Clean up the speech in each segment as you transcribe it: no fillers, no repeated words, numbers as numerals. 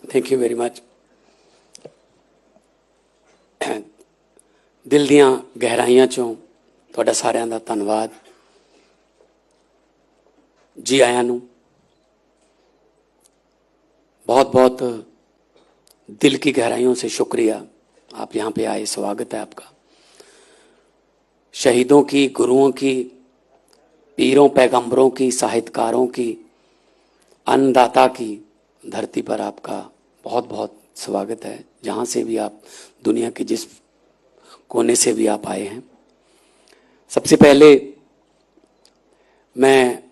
Thank you very much. दिल दियां गहराइयां चों ਤੁਹਾਡਾ ਸਾਰਿਆਂ ਦਾ ਧੰਨਵਾਦ। जी आया नू बहुत बहुत दिल की गहराइयों से शुक्रिया, आप यहाँ पे आए, स्वागत है आपका। शहीदों की, गुरुओं की, पीरों पैगंबरों की, साहित्यकारों की, अन्नदाता की धरती पर आपका बहुत बहुत स्वागत है। जहाँ से भी आप दुनिया के जिस कोने से भी आप आए हैं, सबसे पहले मैं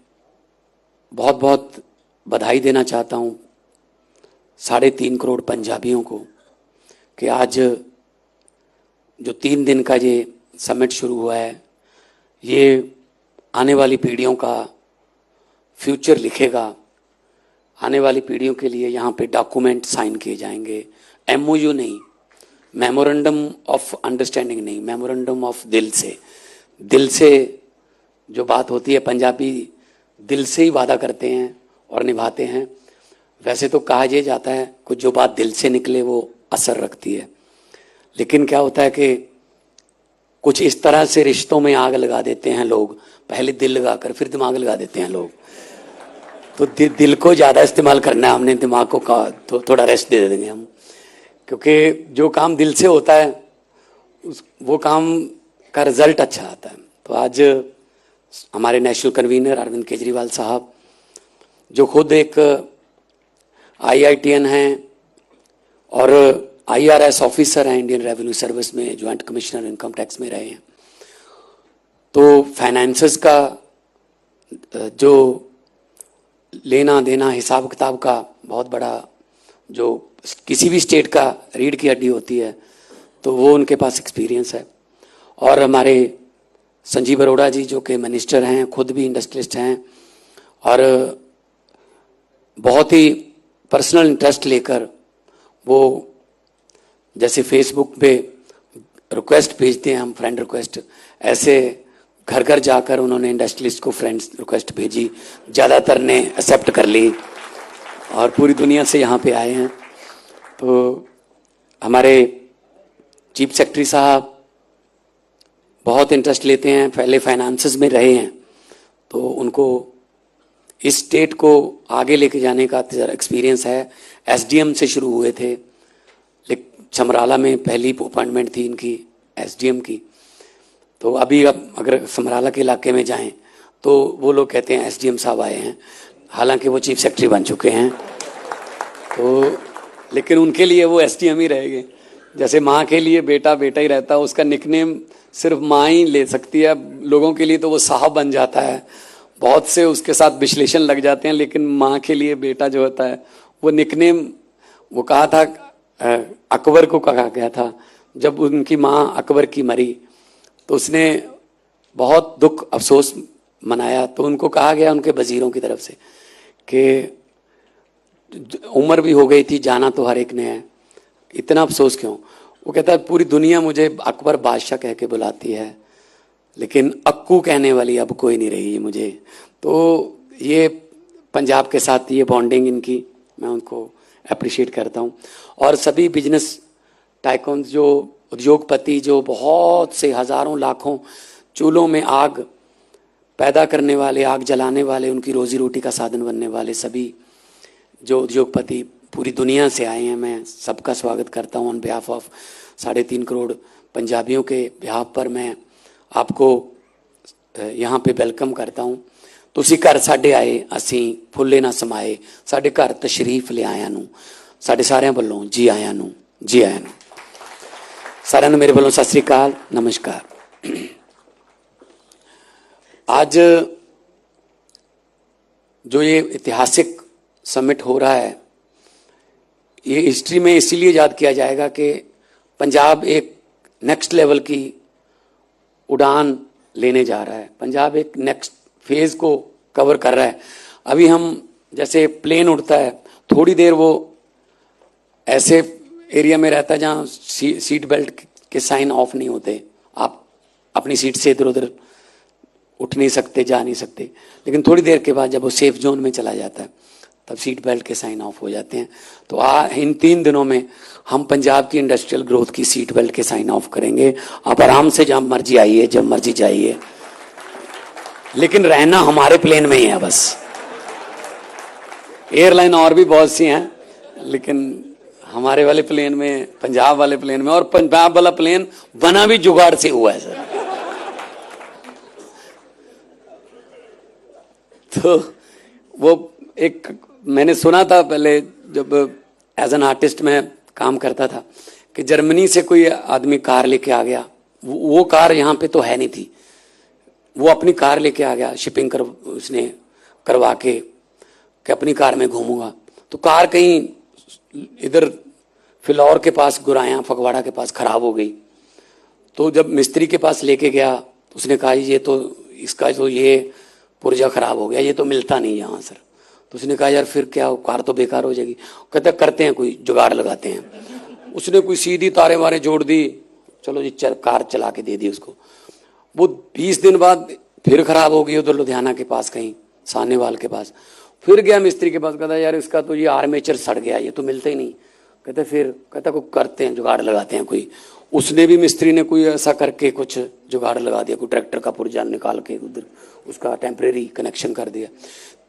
बहुत बहुत बधाई देना चाहता हूँ 3.5 करोड़ पंजाबियों को कि आज जो 3 दिन का ये समिट शुरू हुआ है, ये आने वाली पीढ़ियों का फ्यूचर लिखेगा। आने वाली पीढ़ियों के लिए यहाँ पे डॉक्यूमेंट साइन किए जाएंगे। MOU नहीं, मेमोरेंडम ऑफ अंडरस्टैंडिंग नहीं, मेमोरेंडम ऑफ दिल से जो बात होती है, पंजाबी दिल से ही वादा करते हैं और निभाते हैं। वैसे तो कहा यह जाता है कुछ जो बात दिल से निकले वो असर रखती है, लेकिन क्या होता है कि कुछ इस तरह से रिश्तों में आग लगा देते हैं लोग, पहले दिल लगाकर फिर दिमाग लगा देते हैं लोग। तो दिल को ज़्यादा इस्तेमाल करना है हमने, दिमाग को तो थोड़ा रेस्ट दे देंगे हम, क्योंकि जो काम दिल से होता है वो काम का रिजल्ट अच्छा आता है। तो आज हमारे नेशनल कन्वीनर अरविंद केजरीवाल साहब, जो खुद एक IITN हैं और IRS ऑफिसर हैं, इंडियन रेवेन्यू सर्विस में ज्वाइंट कमिश्नर इनकम टैक्स में रहे हैं, तो फाइनेंसेस का जो लेना देना, हिसाब किताब का बहुत बड़ा, जो किसी भी स्टेट का रीढ़ की हड्डी होती है, तो वो उनके पास एक्सपीरियंस है। और हमारे संजीव अरोड़ा जी जो कि मिनिस्टर हैं, खुद भी इंडस्ट्रियलिस्ट हैं और बहुत ही पर्सनल इंटरेस्ट लेकर वो जैसे फेसबुक पे रिक्वेस्ट भेजते हैं हम, फ्रेंड रिक्वेस्ट, ऐसे घर घर जाकर उन्होंने इंडस्ट्रियलिस्ट को फ्रेंड्स रिक्वेस्ट भेजी, ज़्यादातर ने एक्सेप्ट कर ली और पूरी दुनिया से यहाँ पे आए हैं। तो हमारे चीफ सेक्रेटरी साहब बहुत इंटरेस्ट लेते हैं, पहले फाइनेंसेस में रहे हैं, तो उनको इस स्टेट को आगे लेके जाने का एक्सपीरियंस है। SDM से शुरू हुए थे, लेकिन समराला में पहली अपॉइंटमेंट थी इनकी SDM की। तो अभी अब अगर समराला के इलाके में जाएं तो वो लोग कहते हैं SDM साहब आए हैं, हालांकि वो चीफ सेक्रेटरी बन चुके हैं। तो लेकिन उनके लिए वो SDM ही रहेंगे। जैसे माँ के लिए बेटा बेटा ही रहता है, उसका निकनेम सिर्फ माँ ही ले सकती है, लोगों के लिए तो वो साहब बन जाता है, बहुत से उसके साथ विश्लेषण लग जाते हैं, लेकिन माँ के लिए बेटा जो होता है वो निकनेम, वो कहा था अकबर को कहा गया था, जब उनकी माँ अकबर की मरी तो उसने बहुत दुख अफसोस मनाया, तो उनको कहा गया उनके वजीरों की तरफ से कि उम्र भी हो गई थी, जाना तो हर एक ने है, इतना अफसोस क्यों। वो कहता है पूरी दुनिया मुझे अकबर बादशाह कह के बुलाती है, लेकिन अक्कू कहने वाली अब कोई नहीं रही मुझे। तो ये पंजाब के साथ ये बॉन्डिंग इनकी, मैं उनको अप्रिशिएट करता हूँ। और सभी बिजनेस टाइकॉन, जो उद्योगपति, जो बहुत से हज़ारों लाखों चूल्हों में आग पैदा करने वाले, आग जलाने वाले, उनकी रोजी रोटी का साधन बनने वाले सभी जो उद्योगपति पूरी दुनिया से आए हैं, मैं सबका स्वागत करता हूँ। ऑन बिहाफ ऑफ 3.5 करोड़ पंजाबियों के बिहाफ पर मैं आपको यहाँ पे वेलकम करता हूँ। तुसी घर साडे आए, असी फुੱਲੇ ना समाए, साडे घर तशरीफ ले आया नू, साडे सारिਆਂ ਵੱਲੋਂ जी आया नू, जी आया नू। सारिਆਂ ਨੂੰ मेरे ਵੱਲੋਂ सत श्री अकाल, नमस्कार। आज जो ये ऐतिहासिक समिट हो रहा है, ये हिस्ट्री में इसीलिए याद किया जाएगा कि पंजाब एक नेक्स्ट लेवल की उड़ान लेने जा रहा है। पंजाब एक नेक्स्ट फेज को कवर कर रहा है। अभी हम जैसे प्लेन उड़ता है, थोड़ी देर वो ऐसे एरिया में रहता है जहाँ सीट बेल्ट के साइन ऑफ नहीं होते, आप अपनी सीट से इधर उधर उठ नहीं सकते, जा नहीं सकते, लेकिन थोड़ी देर के बाद जब वो सेफ जोन में चला जाता है तब सीट बेल्ट के साइन ऑफ हो जाते हैं। तो इन 3 दिनों में हम पंजाब की इंडस्ट्रियल ग्रोथ की सीट बेल्ट के साइन ऑफ करेंगे। आप आराम से जब मर्जी आइए, जब मर्जी जाइए, लेकिन रहना हमारे प्लेन में ही है बस। एयरलाइन और भी बहुत सी हैं, लेकिन हमारे वाले प्लेन में, पंजाब वाले प्लेन में, और पंजाब वाला प्लेन बना भी जुगाड़ से हुआ है सर। तो वो एक मैंने सुना था पहले, जब एज एन आर्टिस्ट में काम करता था, कि जर्मनी से कोई आदमी कार लेके आ गया। वो कार यहाँ पे तो है नहीं थी, वो अपनी कार लेके आ गया, शिपिंग उसने करवा के कि अपनी कार में घूमूंगा। तो कार कहीं इधर फिलौर के पास, गुराया फगवाड़ा के पास खराब हो गई। तो जब मिस्त्री के पास लेके गया, उसने कहा ये तो इसका जो ये पुर्जा खराब हो गया, ये तो मिलता नहीं यहाँ सर। तो उसने कहा यार फिर क्या, कार तो बेकार हो जाएगी। कहते करते हैं कोई जुगाड़ लगाते हैं। उसने कोई सीधी तारे वारे जोड़ दी, चलो जी कार चला के दे दी उसको। वो 20 दिन बाद फिर खराब हो गई, उधर लुधियाना के पास कहीं सानेवाल के पास। फिर गया मिस्त्री के पास, कहता यार इसका तो ये आर्मेचर सड़ गया, ये तो मिलता ही नहीं। कहता कोई करते हैं, जुगाड़ लगाते हैं कोई। उसने भी, मिस्त्री ने कोई ऐसा करके कुछ जुगाड़ लगा दिया, कोई ट्रैक्टर का पुर्जा निकाल के उधर उसका टेम्परेरी कनेक्शन कर दिया।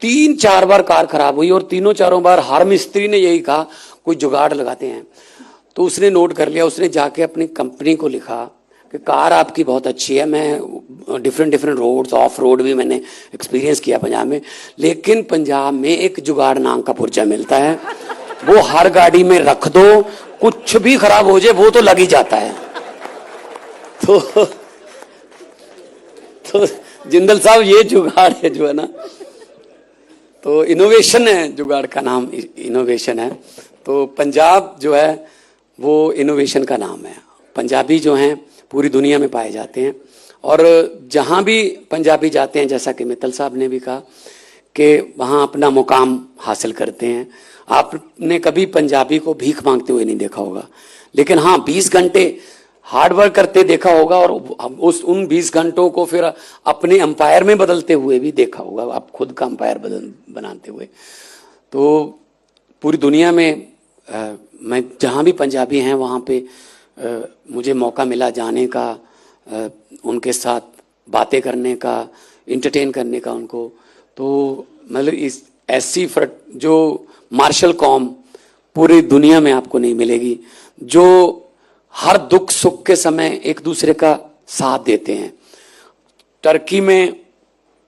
3-4 बार कार खराब हुई, और 3-4 बार हर मिस्त्री ने यही कहा कोई जुगाड़ लगाते हैं। तो उसने नोट कर लिया, उसने जाके अपनी कंपनी को लिखा कि कार आपकी बहुत अच्छी है, मैं डिफरेंट रोड्स, ऑफ रोड भी मैंने एक्सपीरियंस किया पंजाब में, लेकिन पंजाब में एक जुगाड़ नाम का पुर्जा मिलता है, वो हर गाड़ी में रख दो, कुछ भी खराब हो जाए वो तो लग ही जाता है। तो जिंदल साहब ये जुगाड़ है जो है ना, तो इनोवेशन है, जुगाड़ का नाम इनोवेशन है। तो पंजाब जो है वो इनोवेशन का नाम है। पंजाबी जो हैं पूरी दुनिया में पाए जाते हैं, और जहां भी पंजाबी जाते हैं, जैसा कि मित्तल साहब ने भी कहा, कि वहां अपना मुकाम हासिल करते हैं। आपने कभी पंजाबी को भीख मांगते हुए नहीं देखा होगा, लेकिन हाँ 20 घंटे हार्ड वर्क करते देखा होगा, और उन 20 घंटों को फिर अपने अंपायर में बदलते हुए भी देखा होगा, आप खुद का अंपायर बनाते हुए। तो पूरी दुनिया में मैं जहाँ भी पंजाबी हैं वहाँ पे मुझे मौका मिला जाने का, उनके साथ बातें करने का, इंटरटेन करने का उनको। तो मतलब इस ऐसी जो मार्शल कौम पूरी दुनिया में आपको नहीं मिलेगी, जो हर दुख सुख के समय एक दूसरे का साथ देते हैं। टर्की में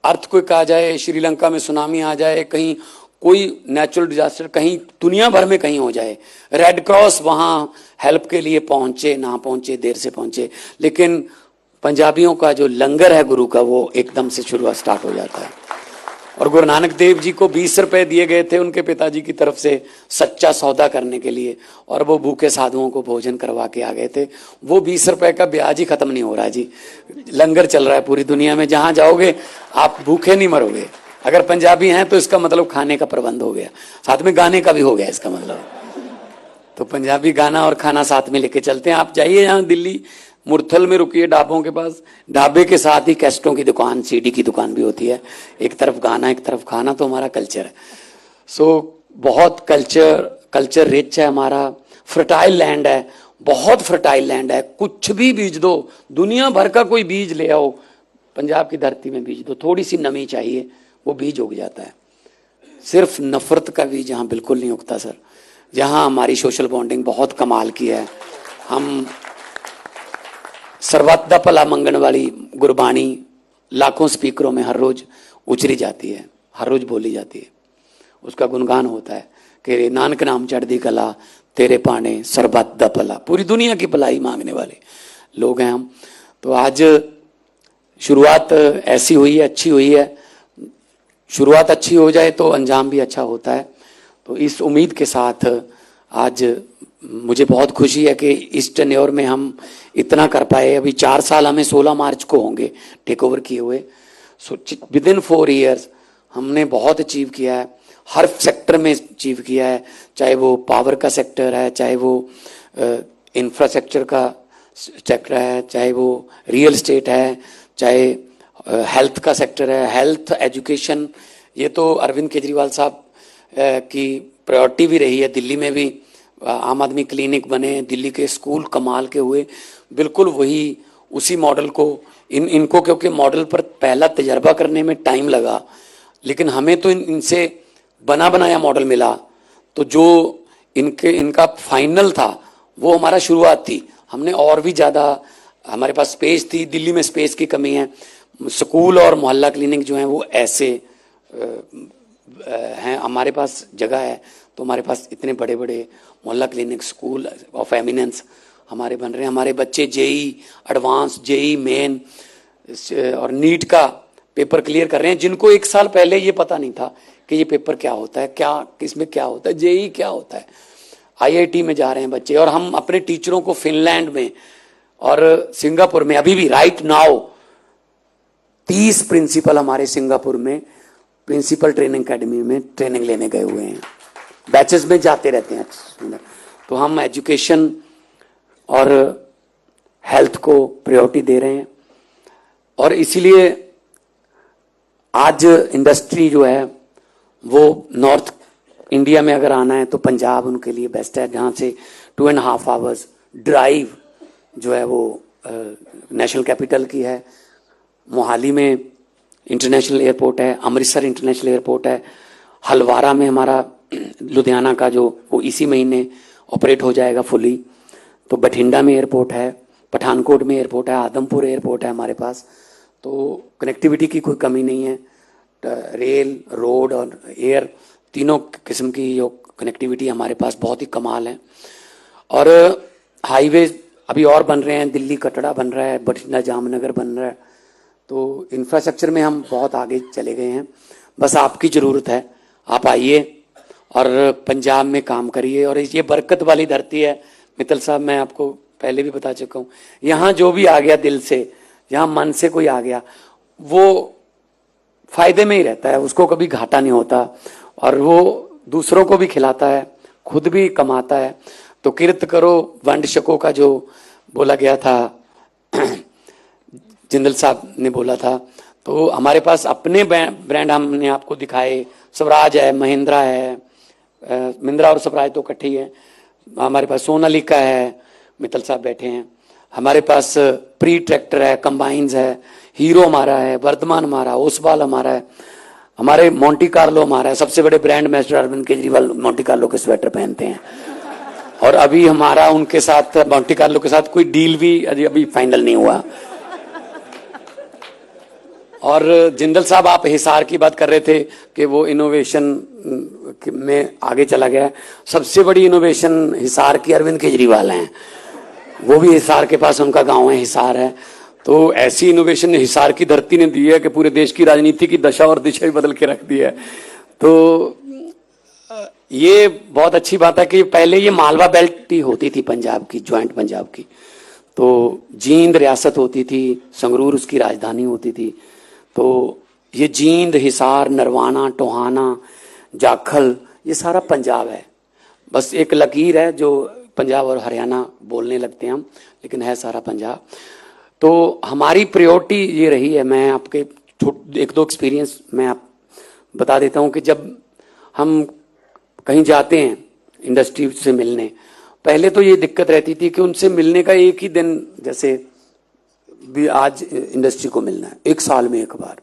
अर्थक्वेक आ जाए, श्रीलंका में सुनामी आ जाए, कहीं कोई नेचुरल डिजास्टर कहीं दुनिया भर में कहीं हो जाए, रेड क्रॉस वहां हेल्प के लिए पहुंचे ना पहुंचे, देर से पहुंचे, लेकिन पंजाबियों का जो लंगर है गुरु का, वो एकदम से शुरुआत स्टार्ट हो जाता है। और गुरु नानक देव जी को 20 रुपए दिए गए थे उनके पिताजी की तरफ से सच्चा सौदा करने के लिए, और वो भूखे साधुओं को भोजन करवा के आ गए थे। वो 20 रुपए का ब्याज ही खत्म नहीं हो रहा जी, लंगर चल रहा है पूरी दुनिया में। जहां जाओगे आप भूखे नहीं मरोगे। अगर पंजाबी हैं तो इसका मतलब खाने का प्रबंध हो गया, साथ में गाने का भी हो गया इसका मतलब। तो पंजाबी गाना और खाना साथ में लेके चलते हैं। आप जाइए यहाँ दिल्ली मुरथल में रुकिए ढाबों के पास, ढाबे के साथ ही कैसेटों की दुकान, सीडी की दुकान भी होती है। एक तरफ गाना, एक तरफ खाना, तो हमारा कल्चर है। सो बहुत कल्चर रिच है हमारा। फर्टाइल लैंड है, बहुत फर्टाइल लैंड है। कुछ भी बीज दो, दुनिया भर का कोई बीज ले आओ, पंजाब की धरती में बीज दो, थोड़ी सी नमी चाहिए, वो बीज उग जाता है। सिर्फ नफरत का बीज यहाँ बिल्कुल नहीं उगता सर। जहाँ हमारी सोशल बॉन्डिंग बहुत कमाल की है। हम सर्वत दा भला मंगण वाली गुरबाणी लाखों स्पीकरों में हर रोज उचरी जाती है, हर रोज बोली जाती है। उसका गुणगान होता है कि नानक नाम चढ़दी कला, तेरे पाने सर्वत दा भला। पूरी दुनिया की भलाई मांगने वाले लोग हैं हम। तो आज शुरुआत ऐसी हुई है, अच्छी हुई है। शुरुआत अच्छी हो जाए तो अंजाम भी अच्छा होता है। तो इस उम्मीद के साथ आज मुझे बहुत खुशी है कि इस टेन्योर में हम इतना कर पाए। अभी 4 साल हमें 16 मार्च को होंगे टेक ओवर किए हुए। सो विद इन 4 ईयर्स हमने बहुत अचीव किया है, हर सेक्टर में अचीव किया है। चाहे वो पावर का सेक्टर है, चाहे वो इंफ्रास्ट्रक्चर का सेक्टर है, चाहे वो रियल एस्टेट है, चाहे हेल्थ का सेक्टर है, हेल्थ एजुकेशन। ये तो अरविंद केजरीवाल साहब की प्रायोरिटी भी रही है। दिल्ली में भी आम आदमी क्लिनिक बने, दिल्ली के स्कूल कमाल के हुए, बिल्कुल वही उसी मॉडल को इनको क्योंकि मॉडल पर पहला तजर्बा करने में टाइम लगा, लेकिन हमें तो इनसे बना बनाया मॉडल मिला। तो जो इनका फाइनल था वो हमारा शुरुआत थी। हमने और भी ज़्यादा, हमारे पास स्पेस थी, दिल्ली में स्पेस की कमी है। स्कूल और मोहल्ला क्लिनिक जो हैं वो ऐसे हैं, हमारे पास जगह है तो हमारे पास इतने बड़े बड़े मोहल्ला क्लिनिक, स्कूल ऑफ एमिनेंस हमारे बन रहे हैं। हमारे बच्चे जेई एडवांस, जेई मेन और नीट का पेपर क्लियर कर रहे हैं, जिनको 1 साल पहले ये पता नहीं था कि ये पेपर क्या होता है, क्या किसमें क्या होता है, जेई क्या होता है। आईआईटी में जा रहे हैं बच्चे, और हम अपने टीचरों को फिनलैंड में और सिंगापुर में अभी भी राइट नाउ 30 प्रिंसिपल हमारे सिंगापुर में प्रिंसिपल ट्रेनिंग एकेडमी में ट्रेनिंग लेने गए हुए हैं, बैचेस में जाते रहते हैं। तो हम एजुकेशन और हेल्थ को प्रायोरिटी दे रहे हैं, और इसीलिए आज इंडस्ट्री जो है वो नॉर्थ इंडिया में अगर आना है तो पंजाब उनके लिए बेस्ट है, जहाँ से 2.5 आवर्स ड्राइव जो है वो नेशनल कैपिटल की है। मोहाली में इंटरनेशनल एयरपोर्ट है, अमृतसर इंटरनेशनल एयरपोर्ट है, हलवारा में हमारा लुधियाना का जो वो इसी महीने ऑपरेट हो जाएगा फुली। तो बठिंडा में एयरपोर्ट है, पठानकोट में एयरपोर्ट है, आदमपुर एयरपोर्ट है हमारे पास। तो कनेक्टिविटी की कोई कमी नहीं है। रेल, रोड और एयर तीनों किस्म की जो कनेक्टिविटी हमारे पास बहुत ही कमाल है। और हाईवे अभी और बन रहे हैं, दिल्ली कटड़ा बन रहा है, बठिंडा जामनगर बन रहा है। तो इंफ्रास्ट्रक्चर में हम बहुत आगे चले गए हैं। बस आपकी ज़रूरत है, आप आइए और पंजाब में काम करिए। और ये बरकत वाली धरती है मित्तल साहब, मैं आपको पहले भी बता चुका हूँ। यहाँ जो भी आ गया दिल से, यहाँ मन से कोई आ गया, वो फायदे में ही रहता है, उसको कभी घाटा नहीं होता, और वो दूसरों को भी खिलाता है, खुद भी कमाता है। तो किरत करो वंड शको का जो बोला गया था, जिंदल साहब ने बोला था। तो हमारे पास अपने ब्रांड हमने आपको दिखाए, स्वराज है, महिंद्रा है, महिंद्रा और स्वराज तो इकट्ठे ही है। हमारे पास सोनालिका है, मित्तल साहब बैठे हैं। हमारे पास प्री ट्रैक्टर है, कंबाइंस है, हीरो हमारा है, वर्धमान हमारा, ओसवाल हमारा है, हमारे मोंटी कार्लो हमारा है। सबसे बड़े brand ambassador Arvind Kejriwal Monte Carlo के स्वेटर पहनते हैं, और अभी हमारा उनके साथ मोंटी कार्लो के साथ कोई डील भी अभी फाइनल नहीं हुआ। और जिंदल साहब, आप हिसार की बात कर रहे थे कि वो इनोवेशन में आगे चला गया है। सबसे बड़ी इनोवेशन हिसार की अरविंद केजरीवाल हैं, वो भी हिसार के पास उनका गांव है, हिसार है। तो ऐसी इनोवेशन हिसार की धरती ने दी है कि पूरे देश की राजनीति की दशा और दिशा भी बदल के रख दी है। तो ये बहुत अच्छी बात है कि पहले ये मालवा बेल्ट ही होती थी पंजाब की, ज्वाइंट पंजाब की। तो जींद रियासत होती थी, संगरूर उसकी राजधानी होती थी। तो ये जींद, हिसार, नरवाना, टोहाना, जाखल, ये सारा पंजाब है। बस एक लकीर है जो पंजाब और हरियाणा बोलने लगते हैं हम, लेकिन है सारा पंजाब। तो हमारी प्रायोरिटी ये रही है। मैं आपके 1-2 एक्सपीरियंस मैं आप बता देता हूँ कि जब हम कहीं जाते हैं इंडस्ट्री से मिलने, पहले तो ये दिक्कत रहती थी कि उनसे मिलने का एक ही दिन, जैसे भी आज इंडस्ट्री को मिलना है 1 साल में एक बार,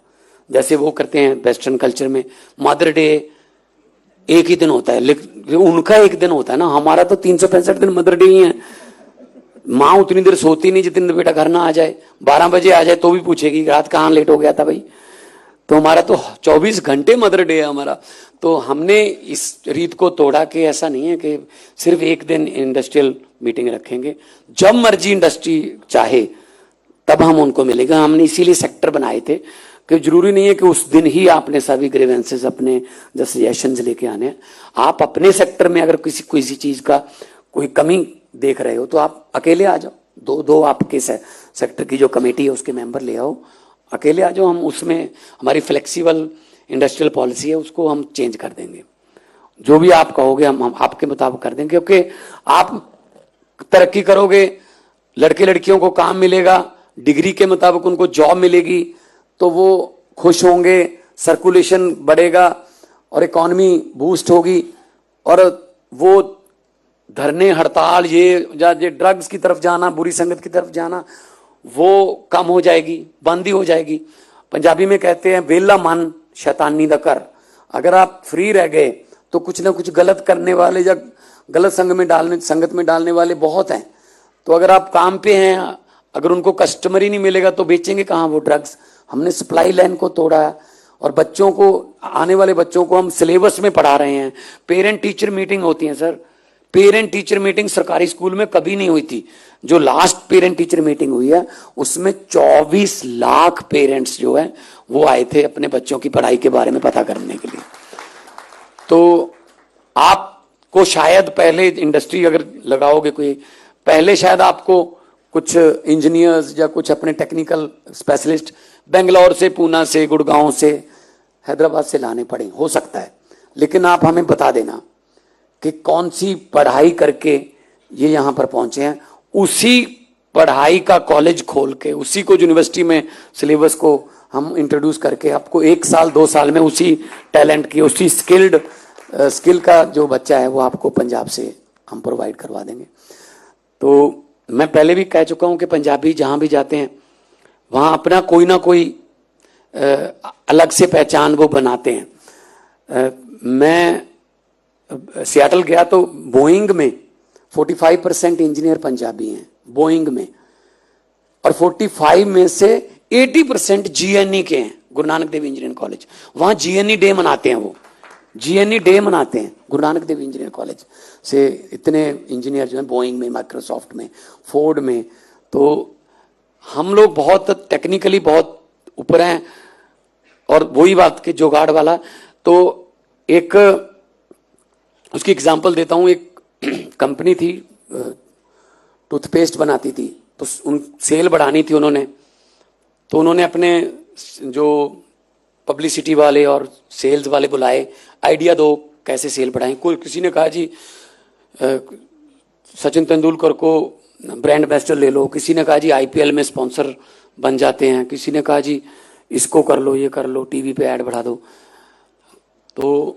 जैसे वो करते हैं वेस्टर्न कल्चर में। मदर डे एक ही दिन होता है, लेकिन उनका एक दिन होता है ना, हमारा तो 365 दिन मदर डे ही है। माँ उतनी देर सोती नहीं जितनी देर बेटा घर ना आ जाए, 12 बजे आ जाए तो भी पूछेगी रात कहाँ लेट हो गया था भाई। तो हमारा तो 24 घंटे मदर डे है हमारा। तो हमने इस रीत को तोड़ा कि ऐसा नहीं है कि सिर्फ एक दिन इंडस्ट्रियल मीटिंग रखेंगे, जब मर्जी इंडस्ट्री चाहे तब हम उनको मिलेगा। हमने इसीलिए सेक्टर बनाए थे कि जरूरी नहीं है कि उस दिन ही आपने सभी ग्रीवेंसेस, अपने जो सजेशंस लेके आने हैं। आप अपने सेक्टर में अगर किसी चीज का कोई कमी देख रहे हो तो आप अकेले आ जाओ, दो आपके सेक्टर की जो कमेटी है उसके मेंबर ले आओ, अकेले आ जाओ। हम उसमें हमारी फ्लेक्सिबल इंडस्ट्रियल पॉलिसी है, उसको हम चेंज कर देंगे। जो भी आप कहोगे हम आपके मुताबिक कर देंगे, क्योंकि आप तरक्की करोगे, लड़के लड़कियों को काम मिलेगा, डिग्री के मुताबिक उनको जॉब मिलेगी, तो वो खुश होंगे, सर्कुलेशन बढ़ेगा, और इकॉनमी बूस्ट होगी और वो धरने हड़ताल ये ड्रग्स की तरफ जाना, बुरी संगत की तरफ जाना, वो कम हो जाएगी, बंद ही हो जाएगी। पंजाबी में कहते हैं वेला मन शैतानी दा कर। अगर आप फ्री रह गए तो कुछ ना कुछ गलत करने वाले या गलत संगत में डालने वाले बहुत हैं। तो अगर आप काम पे हैं, अगर उनको कस्टमर ही नहीं मिलेगा तो बेचेंगे कहाँ वो ड्रग्स। हमने सप्लाई लाइन को तोड़ा और बच्चों को, आने वाले बच्चों को हम सिलेबस में पढ़ा रहे हैं। पेरेंट टीचर मीटिंग होती है सर, पेरेंट टीचर मीटिंग सरकारी स्कूल में कभी नहीं हुई थी। जो लास्ट पेरेंट टीचर मीटिंग हुई है उसमें 24 लाख पेरेंट्स जो है वो आए थे अपने बच्चों की पढ़ाई के बारे में पता करने के लिए। तो आपको शायद पहले इंडस्ट्री अगर लगाओगे कोई, पहले शायद आपको कुछ इंजीनियर्स या कुछ अपने टेक्निकल स्पेशलिस्ट बेंगलोर से, पूना से, गुड़गांव से, हैदराबाद से लाने पड़े, हो सकता है। लेकिन आप हमें बता देना कि कौन सी पढ़ाई करके ये यहां पर पहुंचे हैं। उसी पढ़ाई का कॉलेज खोल के, उसी को यूनिवर्सिटी में सिलेबस को हम इंट्रोड्यूस करके आपको 1 साल 2 साल में उसी टैलेंट की, उसी स्किल का जो बच्चा है वो आपको पंजाब से हम प्रोवाइड करवा देंगे। तो मैं पहले भी कह चुका हूं कि पंजाबी जहां भी जाते हैं वहां अपना कोई ना कोई अलग से पहचान वो बनाते हैं। मैं सियाटल गया तो बोइंग में 45% इंजीनियर पंजाबी हैं, बोइंग में, और 45 में से 80% जीएनई के हैं, गुरु नानक देव इंजीनियरिंग कॉलेज। वहां जीएनई डे मनाते हैं, वो जीएनई डे मनाते हैं गुरु नानक देव इंजीनियरिंग कॉलेज से। इतने इंजीनियर जो हैं बोइंग में, माइक्रोसॉफ्ट में, फोर्ड में। तो हम लोग बहुत टेक्निकली बहुत ऊपर हैं। और वही बात कि जुगाड़ वाला, तो एक उसकी एग्जांपल देता हूं। एक कंपनी थी, टूथपेस्ट बनाती थी, तो उन सेल बढ़ानी थी उन्होंने। तो उन्होंने अपने जो पब्लिसिटी वाले और सेल्स वाले बुलाए, आइडिया दो कैसे सेल बढ़ाएं। कोई किसी ने कहा जी सचिन तेंदुलकर को ब्रांड एम्बेसडर ले लो, किसी ने कहा जी आईपीएल में स्पॉन्सर बन जाते हैं, किसी ने कहा जी इसको कर लो, ये कर लो, टीवी पे ऐड बढ़ा दो। तो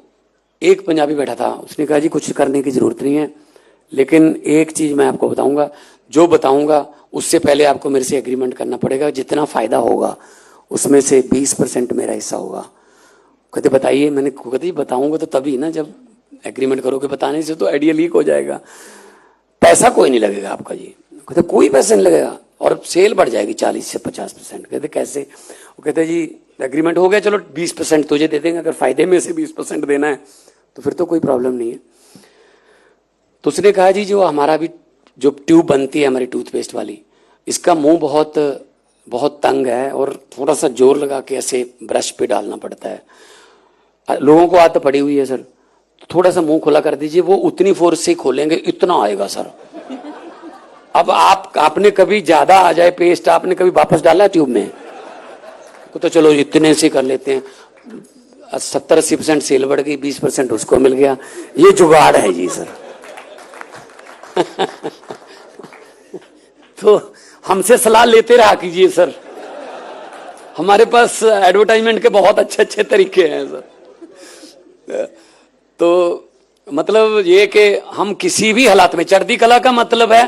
एक पंजाबी बैठा था, उसने कहा जी कुछ करने की जरूरत नहीं है, लेकिन एक चीज मैं आपको बताऊंगा, जो बताऊंगा उससे पहले आपको मेरे से एग्रीमेंट करना पड़ेगा। जितना फायदा होगा उसमें से 20% मेरा हिस्सा होगा। कहते बताइए। मैंने कहते बताऊंगा तो तभी ना, जब एग्रीमेंट करोगे। बताने से तो आइडिया लीक हो जाएगा। पैसा कोई नहीं लगेगा आपका जी। कहते कोई पैसा नहीं लगेगा और सेल बढ़ जाएगी 40 से 50%। कहते कैसे? वो कहते जी एग्रीमेंट हो गया, चलो 20% तुझे दे देंगे, अगर फायदे में से 20% देना है तो फिर तो कोई प्रॉब्लम नहीं है। तो उसने कहा जी जो हमारा भी जो ट्यूब बनती है हमारी टूथपेस्ट वाली, इसका मुंह बहुत बहुत तंग है और थोड़ा सा जोर लगा के ऐसे ब्रश पे डालना पड़ता है। लोगों को आदत पड़ी हुई है सर, थोड़ा सा मुंह खुला कर दीजिए, वो उतनी फोर्स से खोलेंगे, इतना आएगा सर। अब आपने कभी ज्यादा आ जाए पेस्ट, आपने कभी वापस डाला ट्यूब में? तो चलो इतने से कर लेते हैं। 70-80% सेल बढ़ गई, 20% उसको मिल गया। ये जुगाड़ है जी सर। तो हमसे सलाह लेते रहा कीजिए सर, हमारे पास एडवर्टाइजमेंट के बहुत अच्छे अच्छे तरीके हैं सर। तो मतलब ये कि हम किसी भी हालात में, चढ़ती कला का मतलब है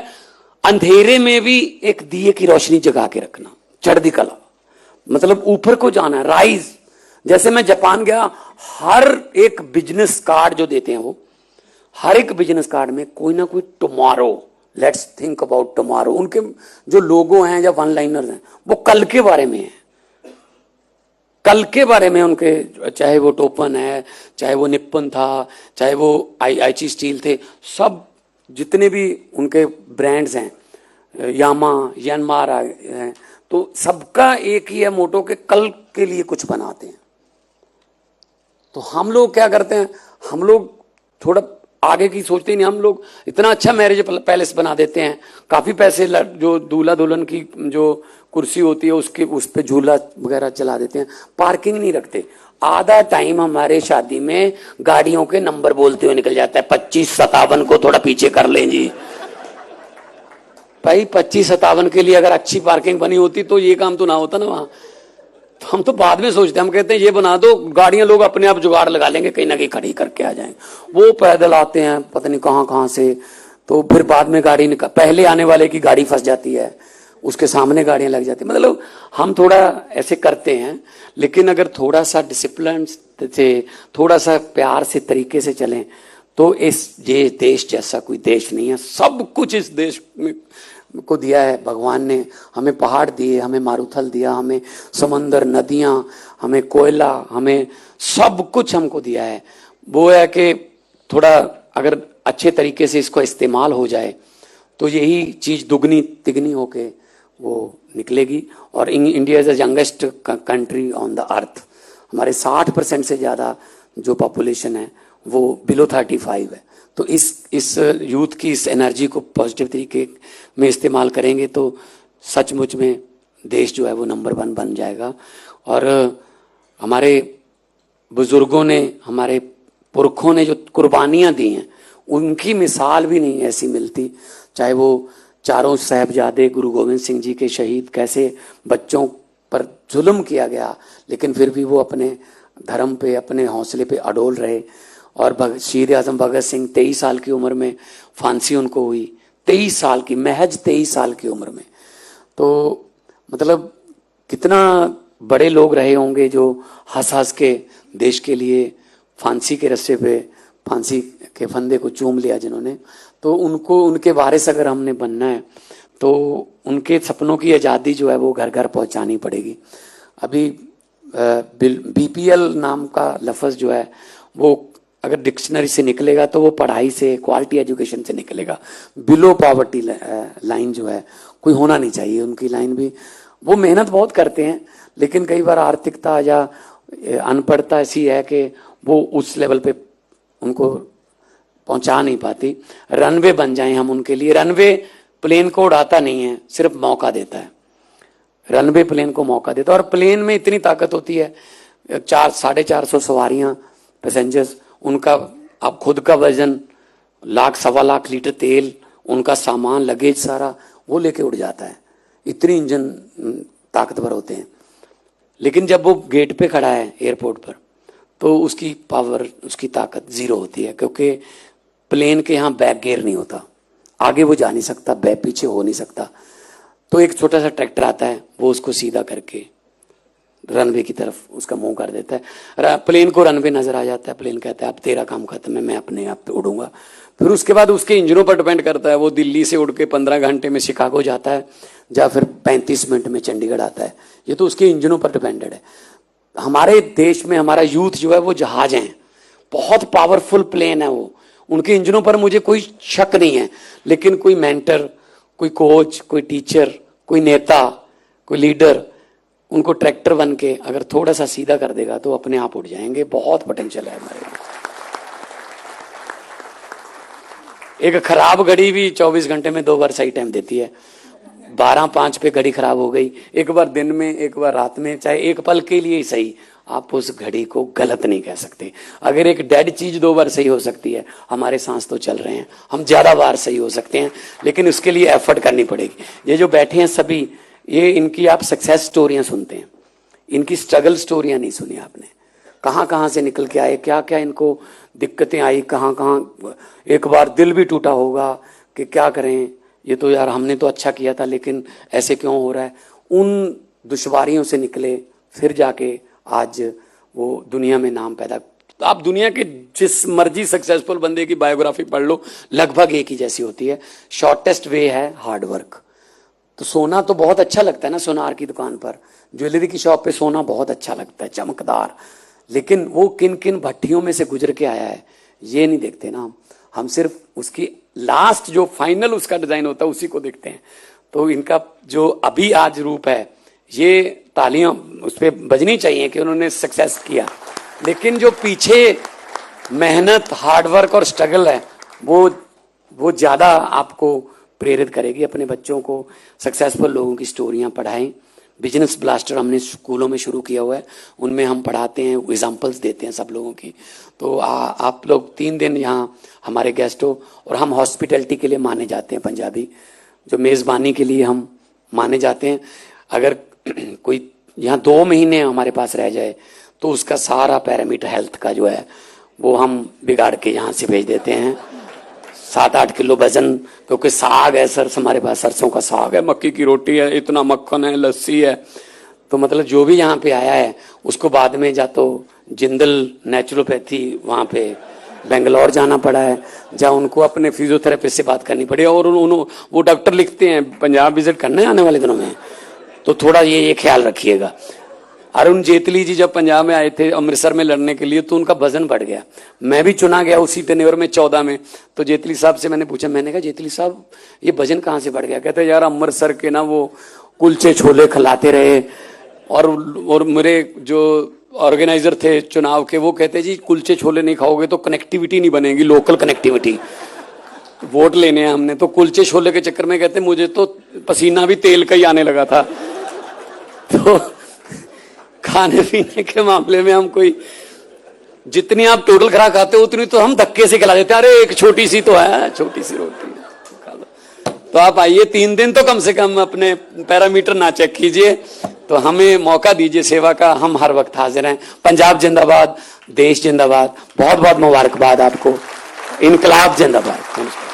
अंधेरे में भी एक दिए की रोशनी जगा के रखना। चढ़ती कला मतलब ऊपर को जाना है, राइज। जैसे मैं जापान गया, हर एक बिजनेस कार्ड जो देते हैं वो, हर एक बिजनेस कार्ड में कोई ना कोई tomorrow, let's think about tomorrow, उनके जो लोगो हैं या वन लाइनर्स हैं वो कल के बारे में है। कल के बारे में उनके, चाहे वो टोपन है, चाहे वो निप्पन था, चाहे वो आईची स्टील थे, सब जितने भी उनके ब्रांड्स हैं, यामा, यानमार हैं, तो सबका एक ही है मोटो के कल के लिए कुछ बनाते हैं। तो हम लोग क्या करते हैं, हम लोग थोड़ा आगे की सोचते ही नहीं। हम लोग इतना अच्छा मैरिज पैलेस बना देते हैं, काफी पैसे जो दूल्हा दुल्हन की जो कुर्सी होती है उसके उस पे झूला वगैरह चला देते हैं, पार्किंग नहीं रखते। आधा टाइम हमारे शादी में गाड़ियों के नंबर बोलते हुए निकल जाता है। 2557 को थोड़ा पीछे कर लें जी। भाई 2557 के लिए अगर अच्छी पार्किंग बनी होती तो ये काम तो ना होता ना वहां। हम तो बाद में सोचते हैं, हम कहते हैं ये बना दो, गाड़ियां लोग अपने आप जुगाड़ लगा लेंगे, कहीं ना कहीं खड़ी करके आ जाएंगे। वो पैदल आते हैं पता नहीं कहाँ कहाँ से, तो फिर बाद में गाड़ी पहले आने वाले की गाड़ी फंस जाती है, उसके सामने गाड़ियां लग जाती है। मतलब हम थोड़ा ऐसे करते हैं, लेकिन अगर थोड़ा सा डिसिप्लिन से, थोड़ा सा प्यार से तरीके से चलें तो ये देश जैसा कोई देश नहीं है। सब कुछ इस देश में को दिया है भगवान ने, हमें पहाड़ दिए, हमें मारुथल दिया, हमें समंदर, नदियां, हमें कोयला, हमें सब कुछ हमको दिया है। वो है कि थोड़ा अगर अच्छे तरीके से इसको इस्तेमाल हो जाए तो यही चीज दुगनी तिगनी होके वो निकलेगी। और India is the youngest country on the earth. हमारे 60% से ज्यादा जो पॉपुलेशन है वो बिलो 35 है। तो इस यूथ की इस एनर्जी को पॉजिटिव तरीके में इस्तेमाल करेंगे तो सचमुच में देश जो है वो नंबर 1 बन जाएगा। और हमारे बुजुर्गों ने, हमारे पुरखों ने जो कुर्बानियां दी हैं, उनकी मिसाल भी नहीं ऐसी मिलती। चाहे वो चारों साहबजादे गुरु गोविंद सिंह जी के शहीद, कैसे बच्चों पर जुल्म किया गया, लेकिन फिर भी वो अपने धर्म पे, अपने हौसले पे अडोल रहे। और शहीद आजम भगत सिंह 23 साल की उम्र में फांसी उनको हुई, 23 साल की, महज 23 साल की उम्र में। तो मतलब कितना बड़े लोग रहे होंगे जो हंस हंस के देश के लिए फांसी के रस्से पे, फांसी के फंदे को चूम लिया जिन्होंने। तो उनको, उनके वारिस अगर हमने बनना है तो उनके सपनों की आज़ादी जो है वो घर घर पहुंचानी पड़ेगी। अभी बीपीएल नाम का लफ्ज़ जो है वो अगर डिक्शनरी से निकलेगा तो वो पढ़ाई से, क्वालिटी एजुकेशन से निकलेगा। बिलो पॉवर्टी लाइन जो है कोई होना नहीं चाहिए उनकी लाइन भी। वो मेहनत बहुत करते हैं, लेकिन कई बार आर्थिकता या अनपढ़ता ऐसी है कि वो उस लेवल पे उनको पहुंचा नहीं पाती। रनवे बन जाएं हम उनके लिए। रनवे प्लेन को उड़ाता नहीं है, सिर्फ मौका देता है। रनवे प्लेन को मौका देता है। और प्लेन में इतनी ताकत होती है, 400-450 सवारियां, पैसेंजर्स, उनका अब खुद का वजन 1,00,000-1,25 लीटर तेल, उनका सामान, लगेज सारा वो लेके उड़ जाता है। इतनी इंजन ताकतवर होते हैं। लेकिन जब वो गेट पे खड़ा है एयरपोर्ट पर तो उसकी पावर, उसकी ताकत जीरो होती है, क्योंकि प्लेन के यहाँ बैक गियर नहीं होता, आगे वो जा नहीं सकता, बैक पीछे हो नहीं सकता। तो एक छोटा सा ट्रैक्टर आता है, वो उसको सीधा करके रनवे की तरफ उसका मुंह कर देता है। प्लेन को रनवे नजर आ जाता है, प्लेन कहता है अब तेरा काम खत्म है, मैं अपने आप पे उड़ूंगा। फिर उसके बाद उसके इंजनों पर डिपेंड करता है, वो दिल्ली से उड़ के 15 घंटे में शिकागो जाता है या फिर 35 मिनट में चंडीगढ़ आता है। ये तो उसके इंजनों पर डिपेंडेड है। हमारे देश में हमारा यूथ जो है वो जहाज हैं, बहुत पावरफुल प्लेन है वो। उनके इंजनों पर मुझे कोई शक नहीं है, लेकिन कोई मेंटर, कोई कोच, कोई टीचर, कोई नेता, कोई लीडर उनको ट्रैक्टर बन के अगर थोड़ा सा सीधा कर देगा तो अपने आप उड़ जाएंगे। बहुत पोटेंशियल है हमारे। एक खराब घड़ी भी 24 घंटे में 2 बार सही टाइम देती है। 12:05 पे घड़ी खराब हो गई, एक बार दिन में, एक बार रात में, चाहे एक पल के लिए ही सही, आप उस घड़ी को गलत नहीं कह सकते। अगर एक डेड चीज 2 बार सही हो सकती है, हमारे सांस तो चल रहे हैं, हम ज्यादा बार सही हो सकते हैं, लेकिन उसके लिए एफर्ट करनी पड़ेगी। ये जो बैठे हैं सभी, ये इनकी आप सक्सेस स्टोरियां सुनते हैं, इनकी स्ट्रगल स्टोरियां नहीं सुनी आपने। कहां कहां से निकल के आए, क्या क्या इनको दिक्कतें आई, कहां कहां एक बार दिल भी टूटा होगा कि क्या करें, ये तो यार हमने तो अच्छा किया था लेकिन ऐसे क्यों हो रहा है। उन दुश्वारियों से निकले, फिर जाके आज वो दुनिया में नाम पैदा। तो आप दुनिया के जिस मर्जी सक्सेसफुल बंदे की बायोग्राफी पढ़ लो, लगभग एक ही जैसी होती है। शॉर्टेस्ट वे है हार्ड वर्क। तो सोना तो बहुत अच्छा लगता है ना, सोनार की दुकान पर, ज्वेलरी की शॉप पे सोना बहुत अच्छा लगता है, चमकदार, लेकिन वो किन किन भट्टियों में से गुजर के आया है ये नहीं देखते ना हम सिर्फ उसकी लास्ट जो फाइनल उसका डिजाइन होता है उसी को देखते हैं। तो इनका जो अभी आज रूप है, ये तालियां उस पर बजनी चाहिए कि उन्होंने सक्सेस किया, लेकिन जो पीछे मेहनत, हार्डवर्क और स्ट्रगल है वो ज्यादा आपको प्रेरित करेगी। अपने बच्चों को सक्सेसफुल लोगों की स्टोरियां पढ़ाएं। बिजनेस ब्लास्टर हमने स्कूलों में शुरू किया हुआ है, उनमें हम पढ़ाते हैं, एग्जाम्पल्स देते हैं सब लोगों की। तो आप लोग 3 दिन यहाँ हमारे गेस्ट हो, और हम हॉस्पिटैलिटी के लिए माने जाते हैं, पंजाबी जो मेज़बानी के लिए हम माने जाते हैं। अगर कोई यहाँ 2 महीने हमारे पास रह जाए तो उसका सारा पैरामीटर हेल्थ का जो है वो हम बिगाड़ के यहाँ से भेज देते हैं। 7-8 किलो वजन, क्योंकि साग है सर, हमारे पास सरसों का साग है, मक्की की रोटी है, इतना मक्खन है, लस्सी है। तो मतलब जो भी यहाँ पे आया है उसको बाद में जा तो जिंदल नेचुरोपैथी वहाँ पे बेंगलोर जाना पड़ा है, जहाँ उनको अपने फिजियोथेरेपिस्ट से बात करनी पड़ी, और वो डॉक्टर लिखते हैं पंजाब विजिट करना है आने वाले दिनों में, तो थोड़ा ये ख्याल रखिएगा। अरुण जेटली जी जब पंजाब में आए थे अमृतसर में लड़ने के लिए तो उनका वजन बढ़ गया। मैं भी चुना गया उसी टेन्योर में 14 में। तो जेटली साहब से मैंने पूछा, मैंने कहा जेटली साहब ये वजन कहाँ से बढ़ गया? कहते यार अमृतसर के ना वो कुलचे छोले खिलाते रहे, और मेरे जो ऑर्गेनाइजर थे चुनाव के वो कहते जी कुलचे छोले नहीं खाओगे तो कनेक्टिविटी नहीं बनेगी, लोकल कनेक्टिविटी। वोट लेने हैं हमने, तो कुलचे छोले के चक्कर में कहते मुझे तो पसीना भी तेल का ही आने लगा था। तो खाने पीने के मामले में हम कोई, जितनी आप टोटल खा खाते हो उतनी तो हम धक्के से खिला देते, अरे एक छोटी सी तो है, छोटी सी रोटी खा लो। तो आप आइए 3 दिन तो कम से कम अपने पैरामीटर ना चेक कीजिए, तो हमें मौका दीजिए सेवा का, हम हर वक्त हाजिर हैं। पंजाब जिंदाबाद, देश जिंदाबाद, बहुत बहुत मुबारकबाद आपको, इनकलाब जिंदाबाद। नमस्कार।